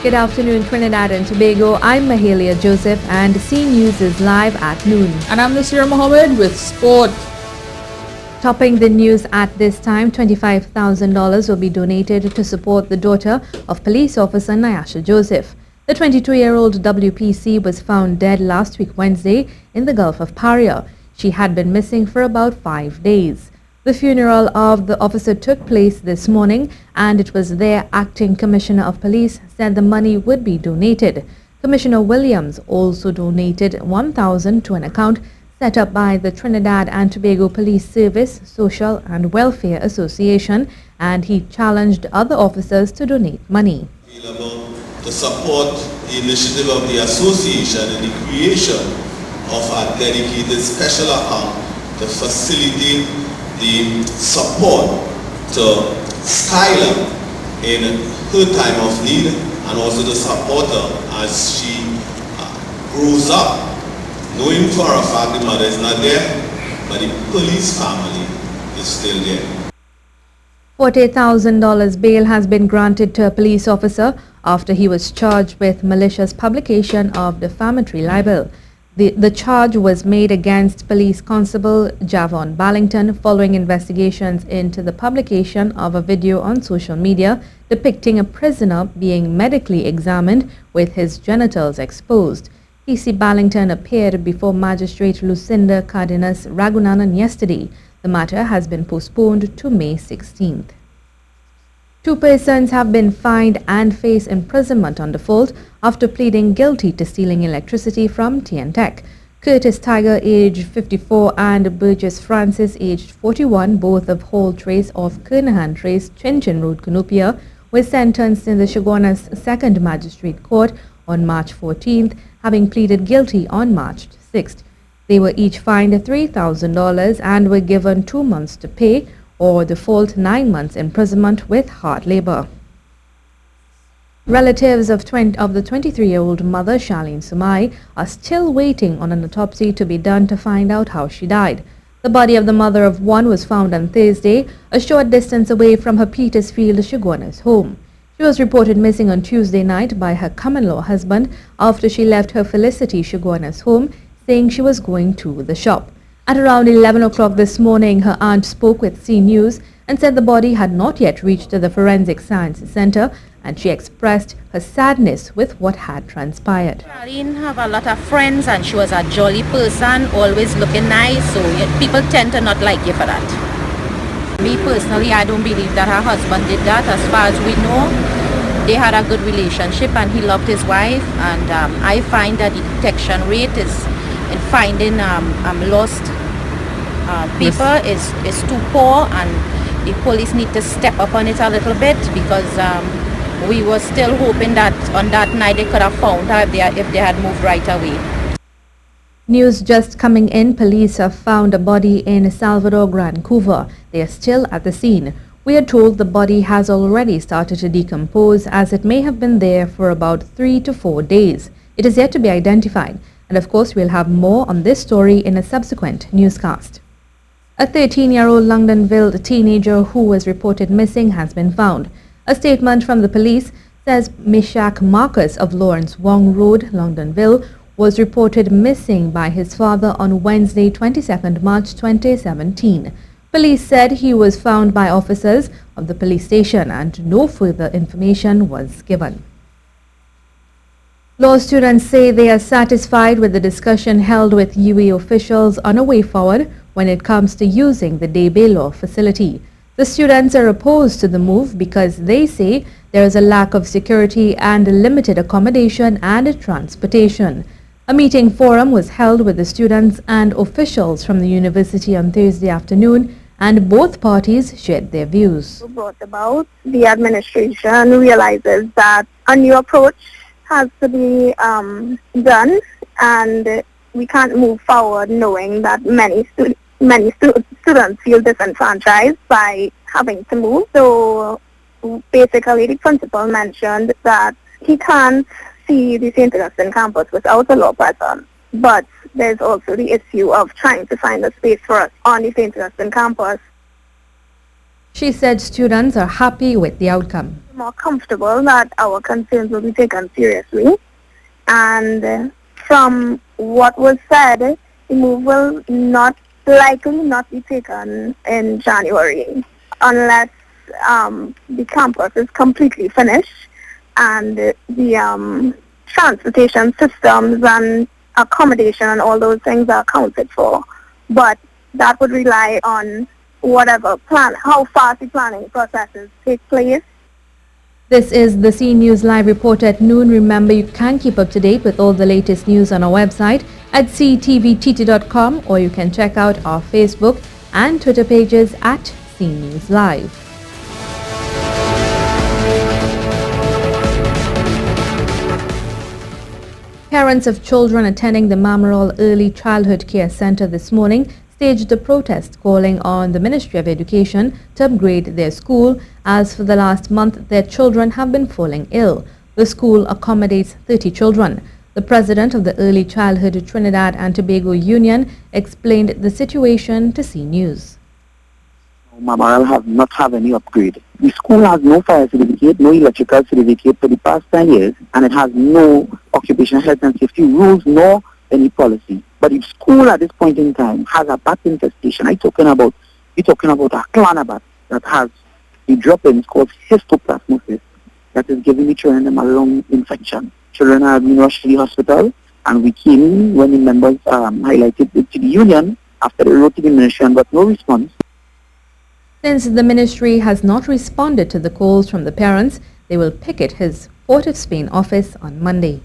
Good afternoon, Trinidad and Tobago. I'm Mahalia Joseph, and C News is live at noon. And I'm Nasir Mohammed with sport. Topping the news at this time, $25,000 will be donated to support the daughter of police officer Nyasha Joseph. The 22-year-old WPC was found dead last week Wednesday in the Gulf of Paria. She had been missing for about 5 days. The funeral of the officer took place this morning, and it was there Acting Commissioner of Police said the money would be donated. Commissioner Williams also donated $1,000 to an account set up by the Trinidad and Tobago Police Service Social and Welfare Association, and he challenged other officers to donate money. To support the initiative of the association in the creation of a dedicated special account to facilitate the support to Skylar in her time of need, and also to support her as she grows up, knowing for a fact the mother is not there, but the police family is still there. $40,000 bail has been granted to a police officer after he was charged with malicious publication of defamatory libel. The charge was made against Police Constable Javon Ballington following investigations into the publication of a video on social media depicting a prisoner being medically examined with his genitals exposed. PC Ballington appeared before Magistrate Lucinda Cardenas Ragunanan yesterday. The matter has been postponed to May 16th. 2 persons have been fined and face imprisonment on default after pleading guilty to stealing electricity from TNTech. Curtis Tiger, aged 54, and Burgess Francis, aged 41, both of Hall Trace of Kernahan Trace, Chinchin Road, Cunupia, were sentenced in the Chaguanas 2nd Magistrate Court on March 14th, having pleaded guilty on March 6th. They were each fined $3,000 and were given 2 months to pay, or default 9 months imprisonment with hard labor. Relatives of the 23-year-old mother, Charlene Sumai, are still waiting on an autopsy to be done to find out how she died. The body of the mother of one was found on Thursday, a short distance away from her Petersfield, Chaguanas home. She was reported missing on Tuesday night by her common-law husband after she left her Felicity Chaguanas home, saying she was going to the shop. At around 11 o'clock this morning, her aunt spoke with C News and said the body had not yet reached the Forensic Sciences Center, and she expressed her sadness with what had transpired. Charlene have a lot of friends, and she was a jolly person, always looking nice, so people tend to not like you for that. Me personally, I don't believe that her husband did that. As far as we know, they had a good relationship and he loved his wife, and I find that the detection rate is in finding lost people is too poor, and the police need to step up on it a little bit, because we were still hoping that on that night they could have found her if they had moved right away. News just coming in, police have found a body in Salvador, Gran Couva. They are still at the scene. We are told the body has already started to decompose, as it may have been there for about 3 to 4 days. It is yet to be identified, and of course we'll have more on this story in a subsequent newscast. A 13-year-old Londonville teenager who was reported missing has been found. A statement from the police says Mishak Marcus of Lawrence Wong Road, Londonville, was reported missing by his father on Wednesday, 22nd March 2017. Police said he was found by officers of the police station, and no further information was given. Law students say they are satisfied with the discussion held with UAE officials on a way forward when it comes to using the Debe Law facility. The students are opposed to the move because they say there is a lack of security and limited accommodation and transportation. A meeting forum was held with the students and officials from the university on Thursday afternoon, and both parties shared their views. Brought about, the administration realizes that a new approach has to be done, and we can't move forward knowing that many students feel disenfranchised by having to move. So basically the principal mentioned that he can't see the St. Augustine campus without a law presence, but there's also the issue of trying to find a space for us on the St. Augustine campus. She said students are happy with the outcome. More comfortable that our concerns will be taken seriously. And from what was said, the move will likely not be taken in January unless the campus is completely finished and the transportation systems and accommodation and all those things are accounted for. But that would rely on how fast the planning processes take place. This is the C News Live report at noon. Remember, you can keep up to date with all the latest news on our website at ctvtt.com, or you can check out our Facebook and Twitter pages at C News Live. Parents of children attending the Mamarol Early Childhood Care Center this morning staged a protest calling on the Ministry of Education to upgrade their school, as for the last month their children have been falling ill. The school accommodates 30 children. The president of the Early Childhood Trinidad and Tobago Union explained the situation to C News. Mamarol has not have any upgrade. The school has no fire certificate, no electrical certificate for the past 10 years, and it has no occupational health and safety rules nor any policy. But the school at this point in time has a bat infestation. You're talking about a clan bat that has the drop-ins called histoplasmosis that is giving the children a lung infection. Children are being rushed to the hospital, and we came when the members highlighted it to the union after they wrote to the ministry and got no response. Since the ministry has not responded to the calls from the parents, they will picket his Port of Spain office on Monday.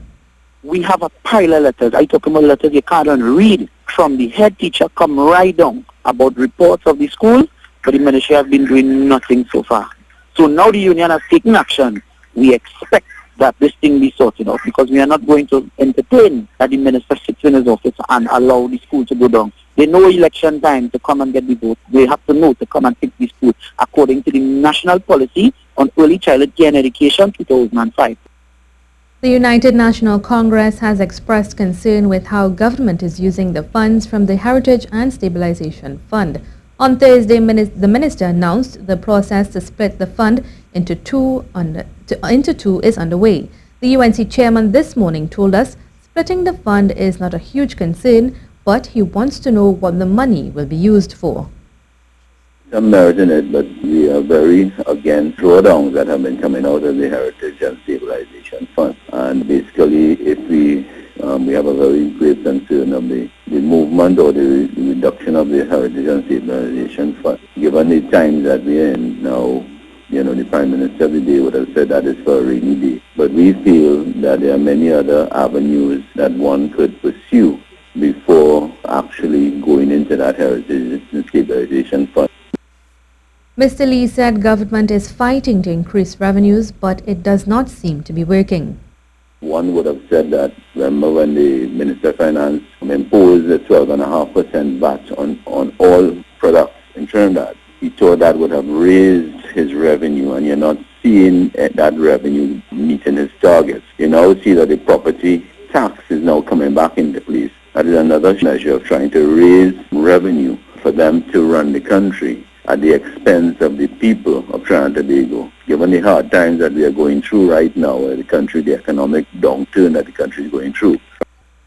We have a pile of letters. I talk about letters you can't read from the head teacher come right down about reports of the school, but the ministry has been doing nothing so far. So now the union has taken action. We expect that this thing be sorted out, because we are not going to entertain that the minister sits in his office and allow the school to go down. They know election time to come and get the vote. They have to know to come and fix the school according to the National Policy on Early Childhood Care and Education 2005. The United National Congress has expressed concern with how government is using the funds from the Heritage and Stabilization Fund. On Thursday, the minister announced the process to split the fund into two is underway. The UNC chairman this morning told us splitting the fund is not a huge concern, but he wants to know what the money will be used for. Some merit in it, but we are very against drawdowns that have been coming out of the Heritage and Stabilization Fund. And basically, if we have a very great concern of the movement or the reduction of the Heritage and Stabilization Fund. Given the times that we are in now, the Prime Minister every day would have said that is for a rainy day. But we feel that there are many other avenues that one could pursue before actually going into that Heritage and Stabilization Fund. Mr. Lee said government is fighting to increase revenues, but it does not seem to be working. One would have said that, remember when the Minister of Finance imposed a 12.5% VAT on all products in Trinidad, he thought that would have raised his revenue, and you're not seeing that revenue meeting his targets. You now see that the property tax is now coming back into place. That is another measure of trying to raise revenue for them to run the country at the expense of the people of Trinidad and Tobago. Given the hard times that we are going through right now, the economic downturn that the country is going through.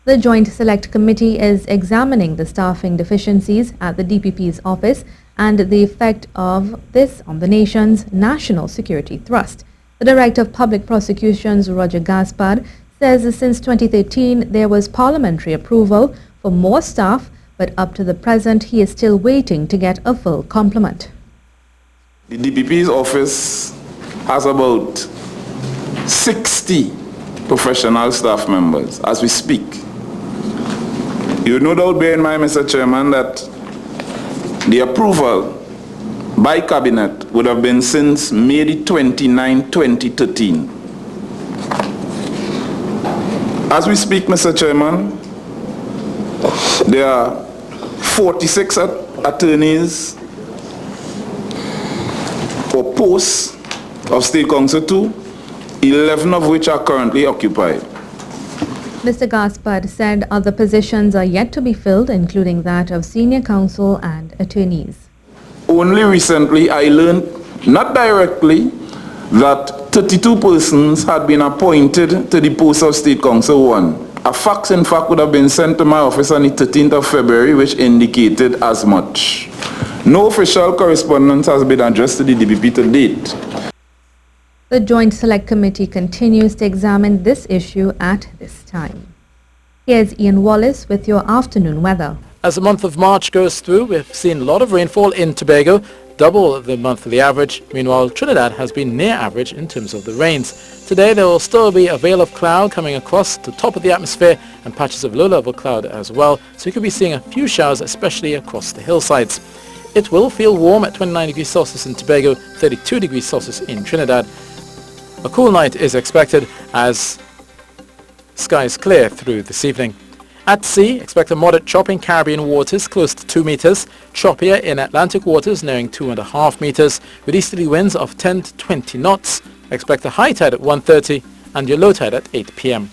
The Joint Select Committee is examining the staffing deficiencies at the DPP's office and the effect of this on the nation's national security thrust. The Director of Public Prosecutions, Roger Gaspard, says since 2013 there was parliamentary approval for more staff, but up to the present he is still waiting to get a full complement. The DPP's office has about 60 professional staff members as we speak. You no doubt bear in mind, Mr. Chairman, that the approval by Cabinet would have been since May 29, 2013. As we speak, Mr. Chairman, there are 46 attorneys for posts of State Council 2, 11 of which are currently occupied. Mr. Gaspard said other positions are yet to be filled, including that of senior counsel and attorneys. only recently I learned, not directly, that 32 persons had been appointed to the post of State Council 1. A fax, in fact, would have been sent to my office on the 13th of February, which indicated as much. No official correspondence has been addressed to the DPP to date. The Joint Select Committee continues to examine this issue at this time. Here's Ian Wallace with your afternoon weather. As the month of March goes through, we've seen a lot of rainfall in Tobago, double the monthly average. Meanwhile, Trinidad has been near average in terms of the rains. Today there will still be a veil of cloud coming across the top of the atmosphere and patches of low-level cloud as well, so we could be seeing a few showers, especially across the hillsides. It will feel warm at 29 degrees Celsius in Tobago, 32 degrees Celsius in Trinidad. A cool night is expected as skies clear through this evening. At sea, expect a moderate chop in Caribbean waters close to 2 meters, choppier in Atlantic waters nearing 2.5 meters, with easterly winds of 10 to 20 knots. Expect a high tide at 1:30 and your low tide at 8 p.m.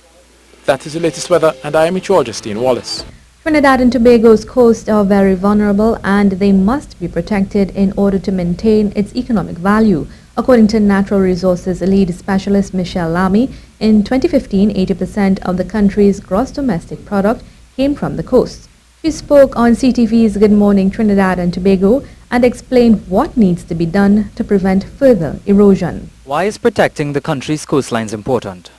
That is the latest weather, and I am meteorologist Ian Wallace. Trinidad and Tobago's coasts are very vulnerable and they must be protected in order to maintain its economic value. According to Natural Resources Lead Specialist Michelle Lamy, in 2015, 80% of the country's gross domestic product came from the coast. She spoke on CTV's Good Morning Trinidad and Tobago and explained what needs to be done to prevent further erosion. Why is protecting the country's coastlines important?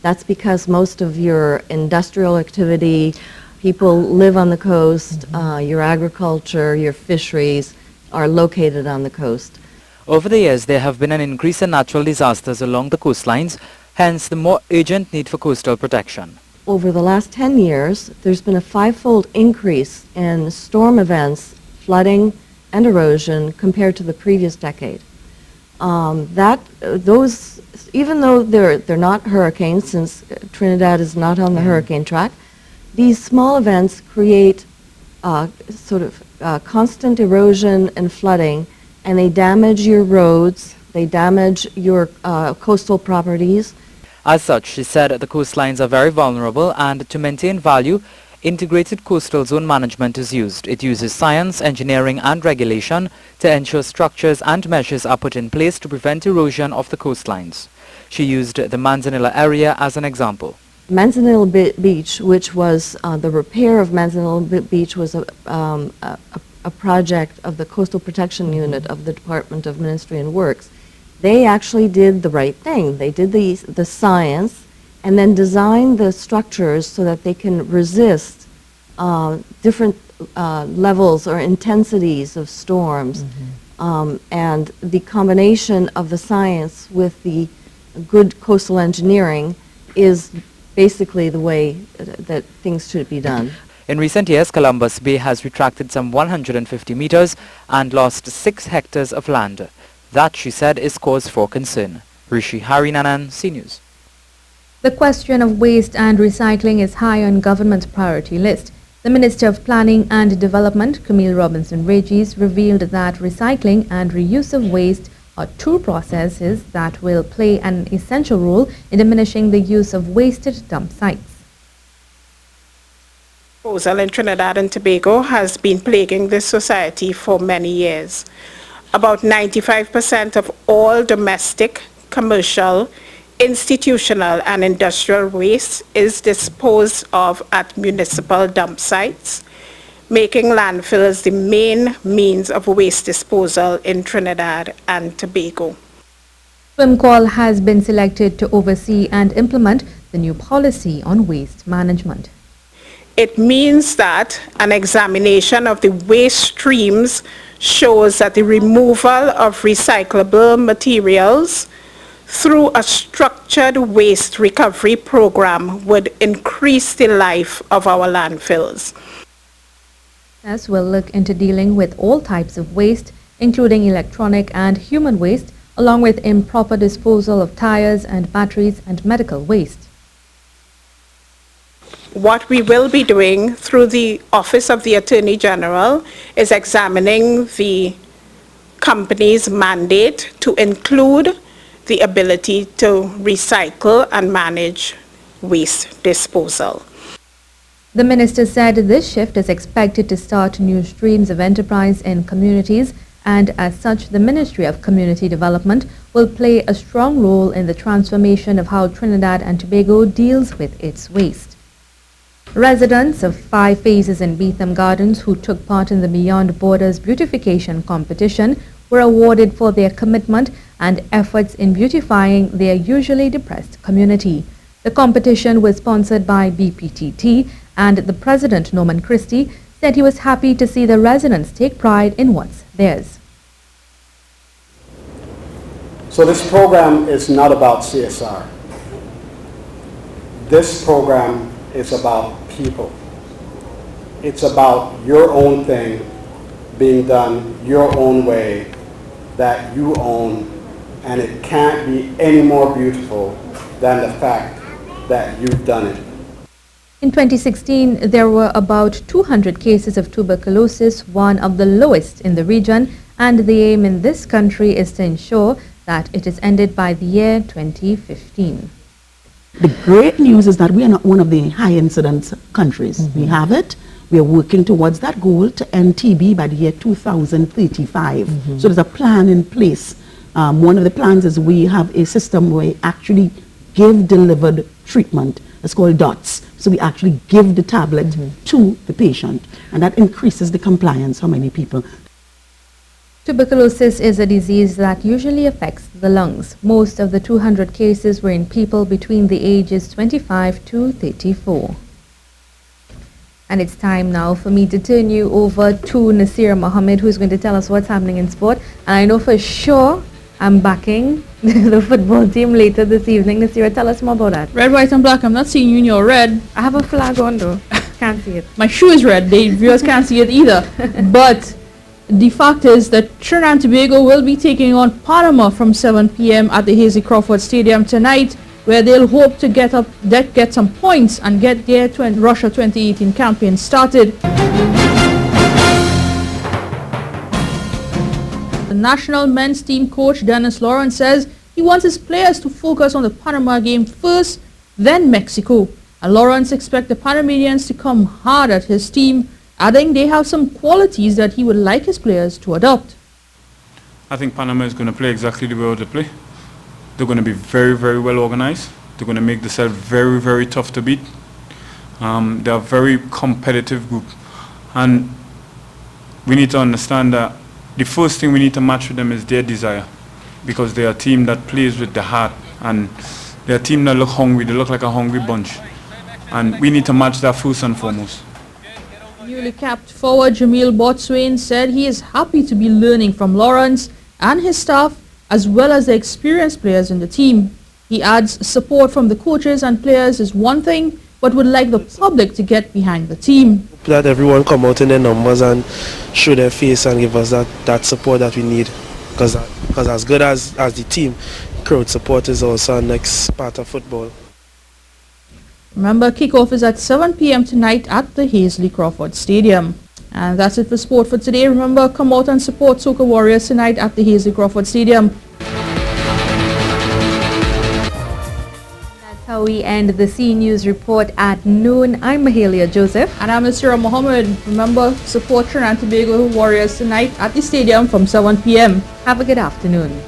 That's because most of your industrial activity, people live on the coast, your agriculture, your fisheries are located on the coast. Over the years, there have been an increase in natural disasters along the coastlines, hence the more urgent need for coastal protection. Over the last 10 years, there's been a 5-fold increase in storm events, flooding, and erosion compared to the previous decade. Even though they're not hurricanes, since Trinidad is not on the hurricane track, these small events create constant erosion and flooding, and they damage your roads, they damage your coastal properties. As such, she said the coastlines are very vulnerable, and to maintain value, integrated coastal zone management is used. It uses science, engineering and regulation to ensure structures and measures are put in place to prevent erosion of the coastlines. She used the Manzanilla area as an example. Manzanilla Beach, which was the repair of Manzanilla Beach, was a project of the Coastal Protection Unit of the Department of Ministry and Works. They actually did the right thing. They did the science and then designed the structures so that they can resist different levels or intensities of storms. And the combination of the science with the good coastal engineering is basically the way that things should be done. In recent years, Columbus Bay has retracted some 150 meters and lost 6 hectares of land. That, she said, is cause for concern. Rishi Harinanan, C News. The question of waste and recycling is high on government's priority list. The Minister of Planning and Development, Camille Robinson-Regis, revealed that recycling and reuse of waste are two processes that will play an essential role in diminishing the use of wasted dump sites. Disposal in Trinidad and Tobago has been plaguing this society for many years. About 95% of all domestic, commercial, institutional and industrial waste is disposed of at municipal dump sites, making landfills the main means of waste disposal in Trinidad and Tobago. Swimcall has been selected to oversee and implement the new policy on waste management. It means that an examination of the waste streams shows that the removal of recyclable materials through a structured waste recovery program would increase the life of our landfills. As we'll look into dealing with all types of waste, including electronic and human waste, along with improper disposal of tires and batteries and medical waste. What we will be doing through the Office of the Attorney General is examining the company's mandate to include the ability to recycle and manage waste disposal. The minister said this shift is expected to start new streams of enterprise in communities and as such the Ministry of Community Development will play a strong role in the transformation of how Trinidad and Tobago deals with its waste. Residents of 5 phases in Beetham Gardens who took part in the Beyond Borders beautification competition were awarded for their commitment and efforts in beautifying their usually depressed community. The competition was sponsored by BPTT, and the president, Norman Christie, said he was happy to see the residents take pride in what's theirs. So this program is not about CSR. This program is about people. It's about your own thing being done your own way that you own, and it can't be any more beautiful than the fact that you've done it. In 2016, there were about 200 cases of tuberculosis, one of the lowest in the region, and the aim in this country is to ensure that it is ended by the year 2015. The great news is that we are not one of the high incidence countries. We have it. We are working towards that goal to end TB by the year 2035. So there's a plan in place. One of the plans is we have a system where we actually give delivered treatment. It's called DOTS. So we actually give the tablet to the patient, and that increases the compliance for many people. Tuberculosis is a disease that usually affects the lungs. Most of the 200 cases were in people between the ages 25 to 34. And it's time now for me to turn you over to Nasir Mohammed, who's going to tell us what's happening in sport. And I know for sure I'm backing the football team later this evening. Nasir, tell us more about that. Red, white and black. I'm not seeing you in your red. I have a flag on though. Can't see it. My shoe is red. The viewers can't see it either. But the fact is that Trinidad and Tobago will be taking on Panama from 7 p.m. at the Hazley Crawford Stadium tonight, where they'll hope to get some points and get their Russia 2018 campaign started. The national men's team coach Dennis Lawrence says he wants his players to focus on the Panama game first, then Mexico. And Lawrence expects the Panamanians to come hard at his team, adding they have some qualities that he would like his players to adopt. I think Panama is going to play exactly the way they play. They're going to be very, very well organized. They're going to make themselves very, very tough to beat. They're a very competitive group. And we need to understand that the first thing we need to match with them is their desire, because they're a team that plays with the heart, and they're a team that look hungry. They look like a hungry bunch. And we need to match that first and foremost. Newly capped forward Jamil Botswain said he is happy to be learning from Lawrence and his staff, as well as the experienced players in the team. He adds support from the coaches and players is one thing, but would like the public to get behind the team. That everyone come out in their numbers and show their face and give us that support that we need. Because as good as the team, crowd support is also a next part of football. Remember, kickoff is at 7 p.m. tonight at the Hazley Crawford Stadium. And that's it for sport for today. Remember, come out and support Soca Warriors tonight at the Hazley Crawford Stadium. That's how we end the C News Report at noon. I'm Mahalia Joseph. And I'm Nasira Mohammed. Remember, support Trinidad and Tobago Warriors tonight at the stadium from 7 p.m. Have a good afternoon.